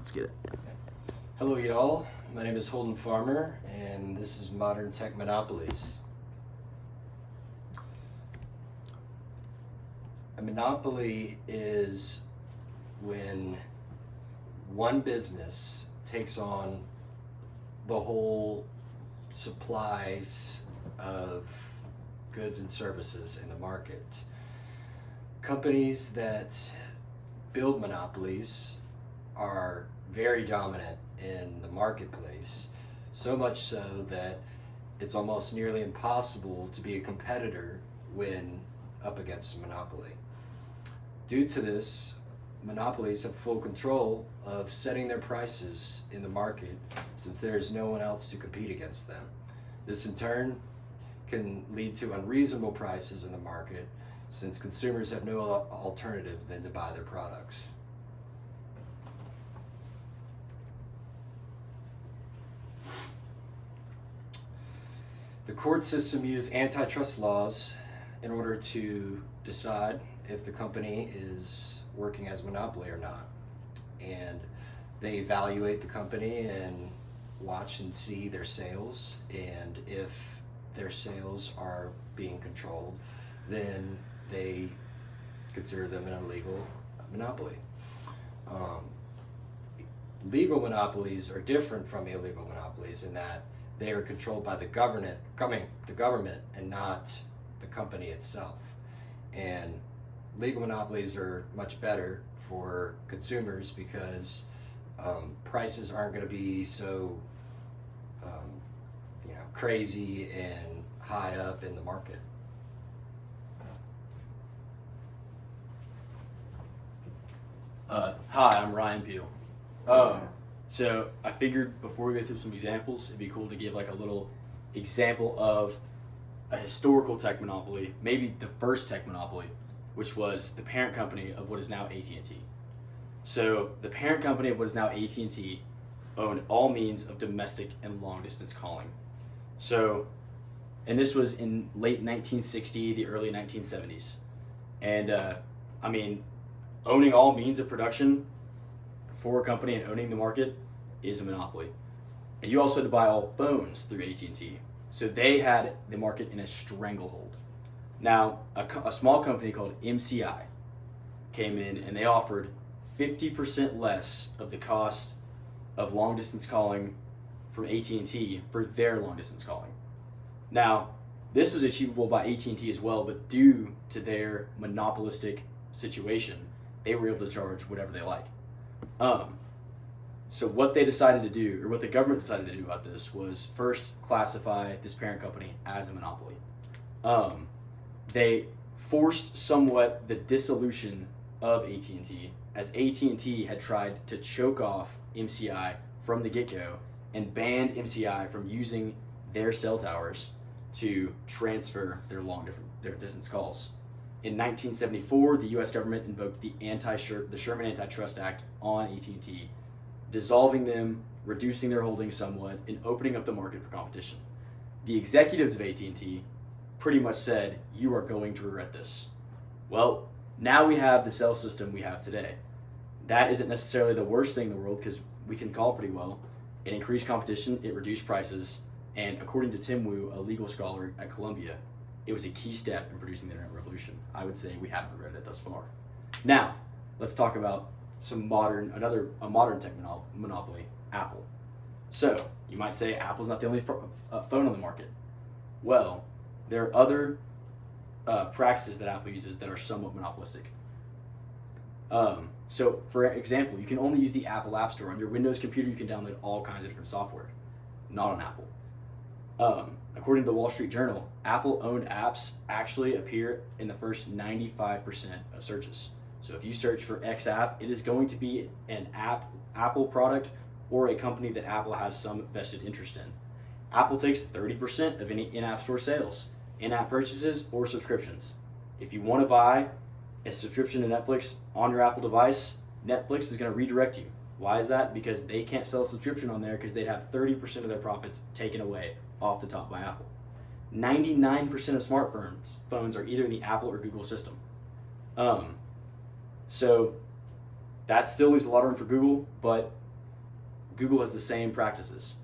Let's get it. Hello y'all, my name is Holden Farmer and this is Modern Tech Monopolies. A monopoly is when one business takes on the whole supplies of goods and services in the market. Companies that build monopolies are very dominant in the marketplace, so much so that it's almost nearly impossible to be a competitor when up against a monopoly. Due to this, monopolies have full control of setting their prices in the market since there is no one else to compete against them. This in turn can lead to unreasonable prices in the market since consumers have no alternative than to buy their products. The court system uses antitrust laws in order to decide if the company is working as a monopoly or not. And they evaluate the company and watch and see their sales, and if their sales are being controlled, then they consider them an illegal monopoly. Legal monopolies are different from illegal monopolies in that they are controlled by the government and not the company itself. And legal monopolies are much better for consumers because prices aren't going to be so crazy and high up in the market. Hi, I'm Ryan Peel. So I figured before we go through some examples, it'd be cool to give like a little example of a historical tech monopoly, maybe the first tech monopoly, which was the parent company of what is now AT&T. So the parent company of what is now AT&T owned all means of domestic and long distance calling. So, and this was in late 1960, the early 1970s. And owning all means of production for a company and owning the market is a monopoly. And you also had to buy all phones through AT&T. So they had the market in a stranglehold. Now, a small company called MCI came in and they offered 50% less of the cost of long distance calling from AT&T for their long distance calling. Now, this was achievable by AT&T as well, but due to their monopolistic situation, they were able to charge whatever they like. So what they decided to do, or what the government decided to do about this, was first classify this parent company as a monopoly. They forced somewhat the dissolution of AT&T, as AT&T had tried to choke off MCI from the get-go and banned MCI from using their cell towers to transfer their their distance calls. In 1974, the U.S. government invoked the Sherman Antitrust Act on AT&T, dissolving them, reducing their holdings somewhat, and opening up the market for competition. The executives of AT&T pretty much said, "You are going to regret this." Well, now we have the cell system we have today. That isn't necessarily the worst thing in the world because we can call pretty well. It increased competition, it reduced prices, and according to Tim Wu, a legal scholar at Columbia, it was a key step in producing the internet revolution. I would say we haven't regretted it thus far. Now, let's talk about a modern tech monopoly, Apple. So, you might say Apple's not the only phone on the market. Well, there are other practices that Apple uses that are somewhat monopolistic. So, for example, you can only use the Apple App Store. On your Windows computer, you can download all kinds of different software. Not on Apple. According to the Wall Street Journal, Apple-owned apps actually appear in the first 95% of searches. So if you search for X app, it is going to be an Apple product or a company that Apple has some vested interest in. Apple takes 30% of any in-app store sales, in-app purchases, or subscriptions. If you want to buy a subscription to Netflix on your Apple device, Netflix is going to redirect you. Why is that? Because they can't sell a subscription on there because they'd have 30% of their profits taken away off the top by Apple. 99% of smartphones are either in the Apple or Google system. So that still leaves a lot of room for Google, but Google has the same practices.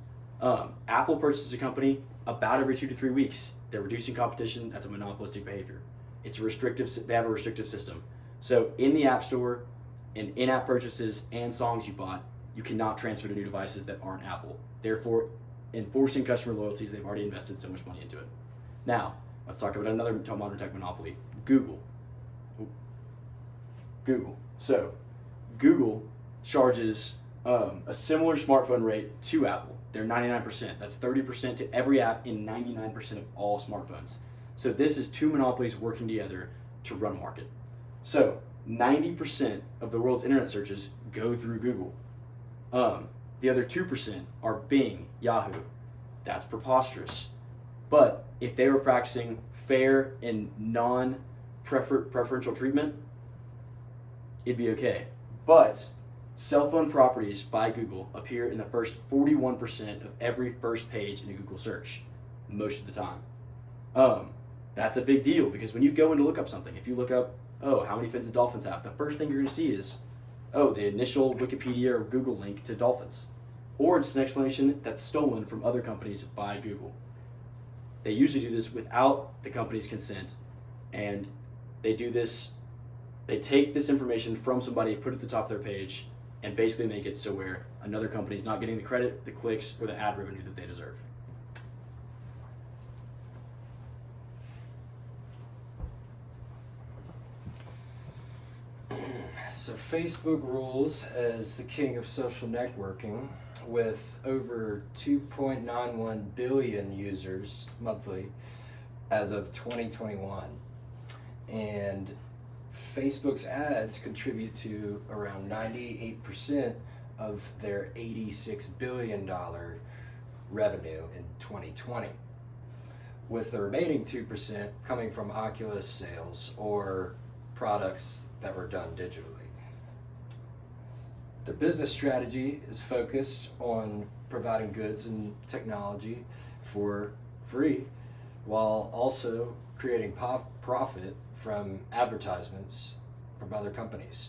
Apple purchases a company about every 2 to 3 weeks. They're reducing competition. That's a monopolistic behavior. It's a restrictive. They have a restrictive system. So in the App Store, in-app purchases and songs you bought, you cannot transfer to new devices that aren't Apple. Therefore, enforcing customer loyalties, they've already invested so much money into it. Now, let's talk about another modern tech monopoly, Google. Google. So, Google charges a similar smartphone rate to Apple. They're 99%. That's 30% to every app in 99% of all smartphones. So this is two monopolies working together to run a market. So 90% of the world's internet searches go through Google. The other 2% are Bing, Yahoo. That's preposterous. But if they were practicing fair and non-preferential treatment, it'd be okay. But cell phone properties by Google appear in the first 41% of every first page in a Google search, most of the time. That's a big deal because when you go in to look up something, if you look up, how many fins do dolphins have? The first thing you're going to see is, the initial Wikipedia or Google link to dolphins. Or it's an explanation that's stolen from other companies by Google. They usually do this without the company's consent, and they do this, they take this information from somebody, put it at the top of their page, and basically make it so where another company's not getting the credit, the clicks, or the ad revenue that they deserve. So Facebook rules as the king of social networking with over 2.91 billion users monthly as of 2021. And Facebook's ads contribute to around 98% of their $86 billion revenue in 2020, with the remaining 2% coming from Oculus sales or products that were done digitally. The business strategy is focused on providing goods and technology for free, while also creating profit from advertisements from other companies.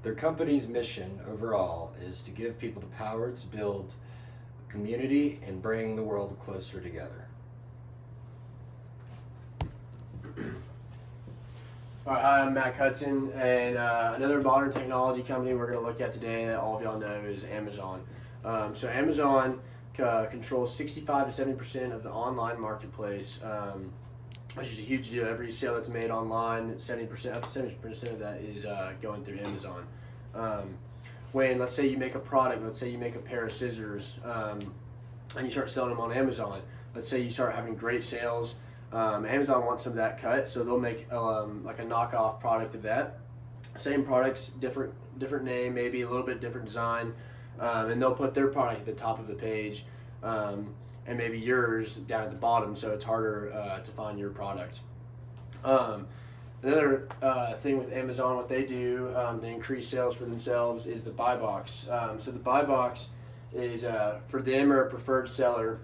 Their company's mission overall is to give people the power to build a community and bring the world closer together. All right, hi, I'm Matt Hudson, and another modern technology company we're going to look at today that all of y'all know is Amazon. So Amazon controls 65 to 70% of the online marketplace, which is a huge deal. Every sale that's made online, 70% up to 70% of that is going through Amazon. When, let's say you make a product, let's say you make a pair of scissors, and you start selling them on Amazon, let's say you start having great sales, Amazon wants some of that cut, so they'll make like a knockoff product of that. Same products, different name, maybe a little bit different design, and they'll put their product at the top of the page, and maybe yours down at the bottom, so it's harder to find your product. Another thing with Amazon, what they do to increase sales for themselves is the buy box. So the buy box is for them or a preferred seller.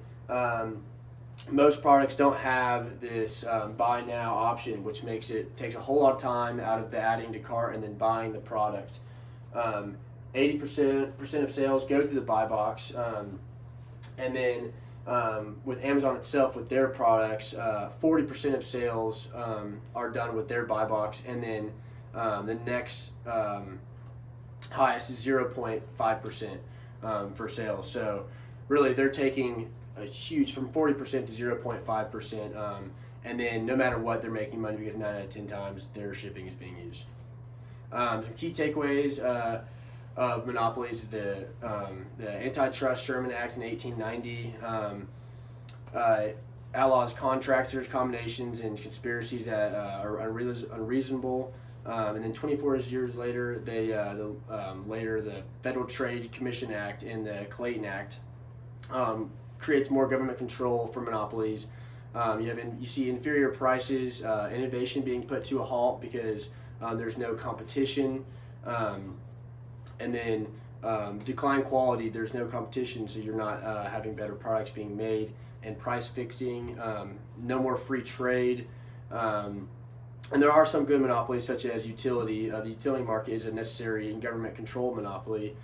Most products don't have this buy now option, which takes a whole lot of time out of the adding to cart and then buying the product. 80% of sales go through the buy box, and then with Amazon itself, with their products, 40% of sales are done with their buy box, and then the next highest is 0.5% for sales. So really, they're taking a huge, from 40% to 0.5%, and then no matter what, they're making money because 9 out of 10 times their shipping is being used. Some key takeaways of monopolies: the Antitrust Sherman Act in 1890 outlaws contractors, combinations, and conspiracies that are unreasonable. And then 24 years later, the Federal Trade Commission Act and the Clayton Act creates more government control for monopolies. You see inferior prices, innovation being put to a halt because there's no competition, and then decline quality. There's no competition, so you're not having better products being made, and price fixing. No more free trade. And there are some good monopolies, such as utility. The utility market is a necessary and government-controlled monopoly.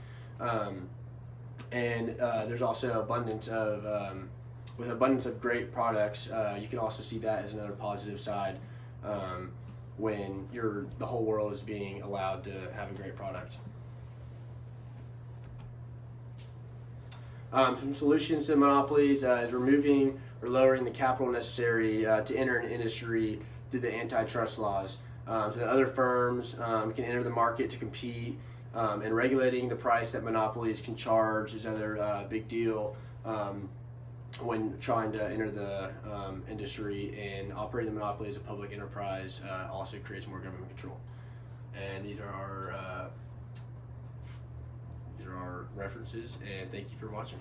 And there's also abundance of with abundance of great products. You can also see that as another positive side when the whole world is being allowed to have a great product. Some solutions to monopolies is removing or lowering the capital necessary to enter an industry through the antitrust laws, so that other firms can enter the market to compete, and regulating the price that monopolies can charge is another big deal when trying to enter the industry. And operating the monopoly as a public enterprise also creates more government control. And these are our references, and thank you for watching.